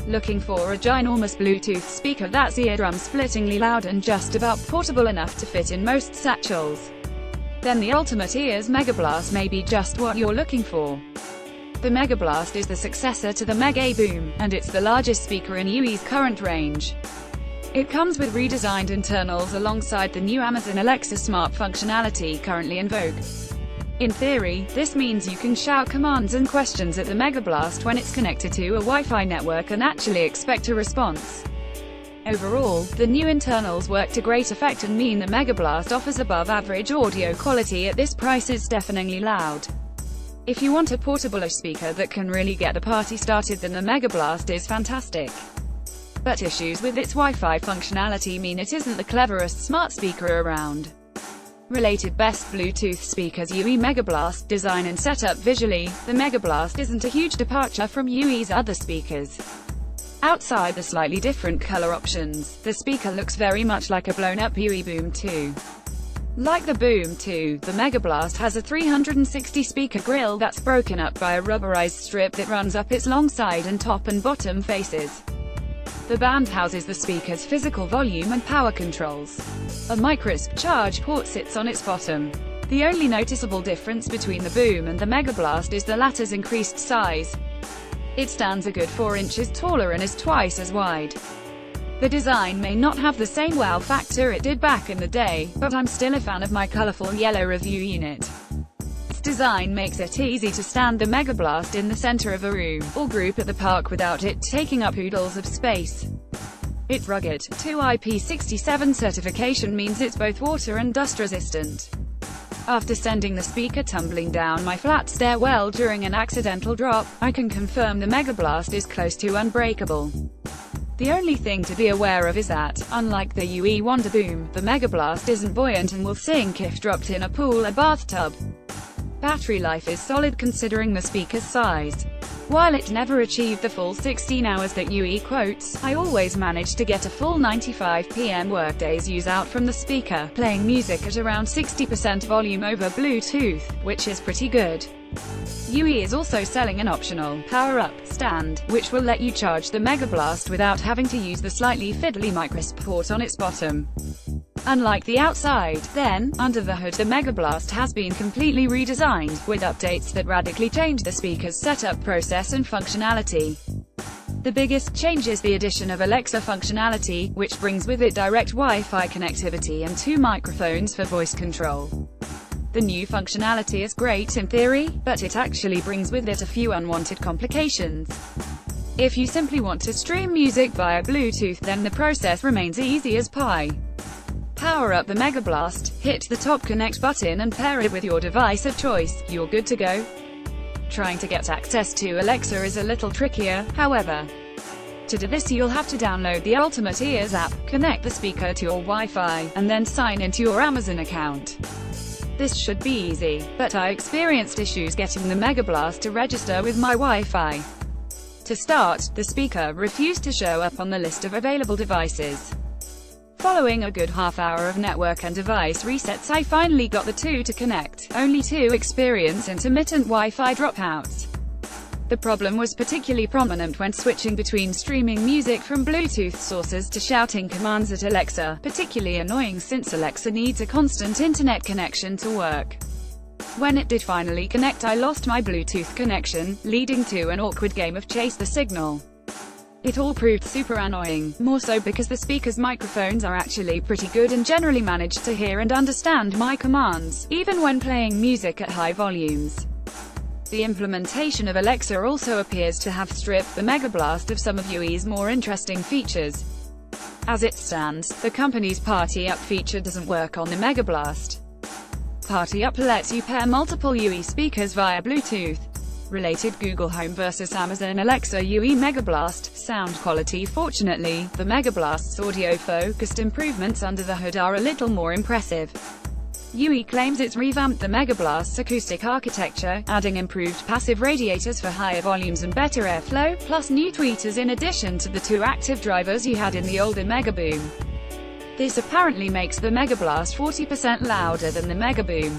Looking for a ginormous Bluetooth speaker that's eardrum-splittingly loud and just about portable enough to fit in most satchels? Then the Ultimate Ears Megablast may be just what you're looking for. The Megablast is the successor to the Mega Boom, and it's the largest speaker in UE's current range. It comes with redesigned internals alongside the new Amazon Alexa smart functionality currently in vogue. In theory, this means you can shout commands and questions at the Megablast when it's connected to a Wi-Fi network and actually expect a response. Overall, the new internals work to great effect and mean the Megablast offers above-average audio quality at this price is deafeningly loud. If you want a portable speaker that can really get the party started, then the Megablast is fantastic. But issues with its Wi-Fi functionality mean it isn't the cleverest smart speaker around. Related best Bluetooth speakers: UE Megablast. Design and setup. Visually, the Megablast isn't a huge departure from UE's other speakers. Outside the slightly different color options, the speaker looks very much like a blown-up UE Boom 2. Like the Boom 2, the Megablast has a 360-speaker grille that's broken up by a rubberized strip that runs up its long side and top and bottom faces. The band houses the speaker's physical volume and power controls. A microSP charge port sits on its bottom. The only noticeable difference between the Boom and the Megablast is the latter's increased size. It stands a good 4 inches taller and is twice as wide. The design may not have the same wow factor it did back in the day, but I'm still a fan of my colorful yellow review unit. Its design makes it easy to stand the Megablast in the center of a room, or group at the park without it taking up oodles of space. Its rugged, 2IP67 certification means it's both water and dust resistant. After sending the speaker tumbling down my flat stairwell during an accidental drop, I can confirm the Megablast is close to unbreakable. The only thing to be aware of is that, unlike the UE Wonder Boom, the Megablast isn't buoyant and will sink if dropped in a pool or bathtub. Battery life is solid considering the speaker's size. While it never achieved the full 16 hours that UE quotes, I always managed to get a full 95 PM workdays use out from the speaker, playing music at around 60% volume over Bluetooth, which is pretty good. UE is also selling an optional power-up stand, which will let you charge the Megablast without having to use the slightly fiddly microSP port on its bottom. Unlike the outside, then, under the hood the Megablast has been completely redesigned, with updates that radically change the speaker's setup process and functionality. The biggest change is the addition of Alexa functionality, which brings with it direct Wi-Fi connectivity and 2 microphones for voice control. The new functionality is great in theory, but it actually brings with it a few unwanted complications. If you simply want to stream music via Bluetooth, then the process remains easy as pie. Power up the Megablast, hit the top connect button and pair it with your device of choice, you're good to go. Trying to get access to Alexa is a little trickier, however. To do this you'll have to download the Ultimate Ears app, connect the speaker to your Wi-Fi, and then sign into your Amazon account. This should be easy, but I experienced issues getting the Megablast to register with my Wi-Fi. To start, the speaker refused to show up on the list of available devices. Following a good half hour of network and device resets, I finally got the two to connect, only to experience intermittent Wi-Fi dropouts. The problem was particularly prominent when switching between streaming music from Bluetooth sources to shouting commands at Alexa, particularly annoying since Alexa needs a constant internet connection to work. When it did finally connect, I lost my Bluetooth connection, leading to an awkward game of chase the signal. It all proved super annoying, more so because the speaker's microphones are actually pretty good and generally manage to hear and understand my commands, even when playing music at high volumes. The implementation of Alexa also appears to have stripped the Megablast of some of UE's more interesting features. As it stands, the company's Party Up feature doesn't work on the Megablast. Party Up lets you pair multiple UE speakers via Bluetooth. Related Google Home versus Amazon Alexa UE Megablast sound quality. Fortunately, the Megablast's audio-focused improvements under the hood are a little more impressive. UE claims it's revamped the Megablast's acoustic architecture, adding improved passive radiators for higher volumes and better airflow, plus new tweeters in addition to the 2 active drivers you had in the older Megaboom. This apparently makes the Megablast 40% louder than the Megaboom.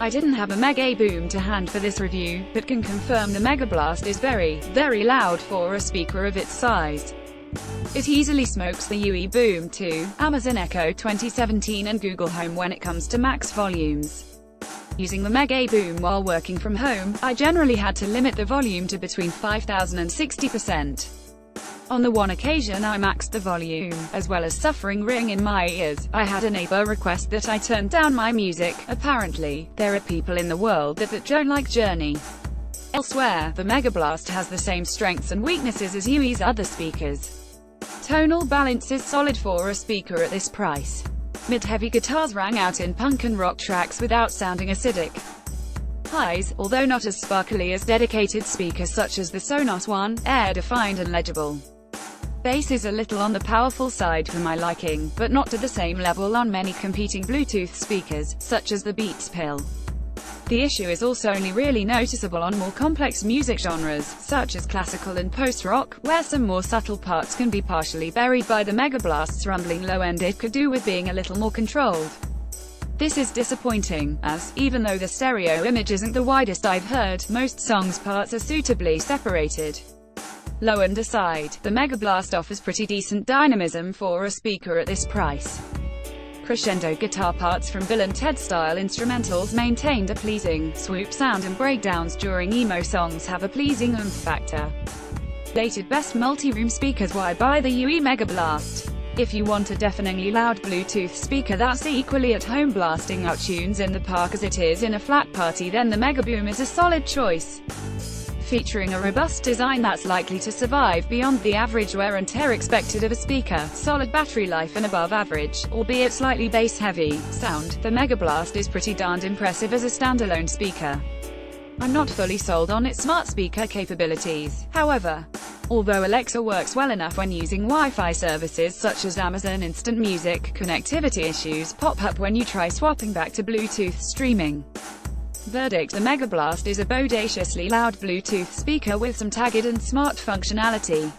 I didn't have a Mega Boom to hand for this review, but can confirm the megablast is very, very loud for a speaker of its size. It easily smokes the UE Boom 2, Amazon Echo 2017 and Google Home when it comes to max volumes. Using the Mega Boom while working from home, I generally had to limit the volume to between 5,000 and 60%. On the one occasion I maxed the volume, as well as suffering ring in my ears, I had a neighbor request that I turn down my music. Apparently, there are people in the world that don't like Journey. Elsewhere, the megablast has the same strengths and weaknesses as UE's other speakers. Tonal balance is solid for a speaker at this price. Mid-heavy guitars rang out in punk and rock tracks without sounding acidic. Highs, although not as sparkly as dedicated speakers such as the Sonos One, air-defined and legible. Bass is a little on the powerful side for my liking, but not to the same level on many competing Bluetooth speakers, such as the Beats Pill. The issue is also only really noticeable on more complex music genres, such as classical and post-rock, where some more subtle parts can be partially buried by the megablast's rumbling low end. It could do with being a little more controlled. This is disappointing, as, even though the stereo image isn't the widest I've heard, most songs' parts are suitably separated. Low end aside, the megablast offers pretty decent dynamism for a speaker at this price. Crescendo guitar parts from Bill and Ted-style instrumentals maintained a pleasing, swoop sound, and breakdowns during emo songs have a pleasing oomph factor. Rated best multi-room speakers. Why buy the UE Megablast? If you want a deafeningly loud Bluetooth speaker that's equally at home blasting out tunes in the park as it is in a flat party, then the Megaboom is a solid choice. Featuring a robust design that's likely to survive beyond the average wear and tear expected of a speaker, solid battery life and above average, albeit slightly bass-heavy, sound, the megablast is pretty darned impressive as a standalone speaker. I'm not fully sold on its smart speaker capabilities, however. Although Alexa works well enough when using Wi-Fi services such as Amazon Instant Music, connectivity issues pop up when you try swapping back to Bluetooth streaming. Verdict: the megablast is a bodaciously loud Bluetooth speaker with some tagged and smart functionality.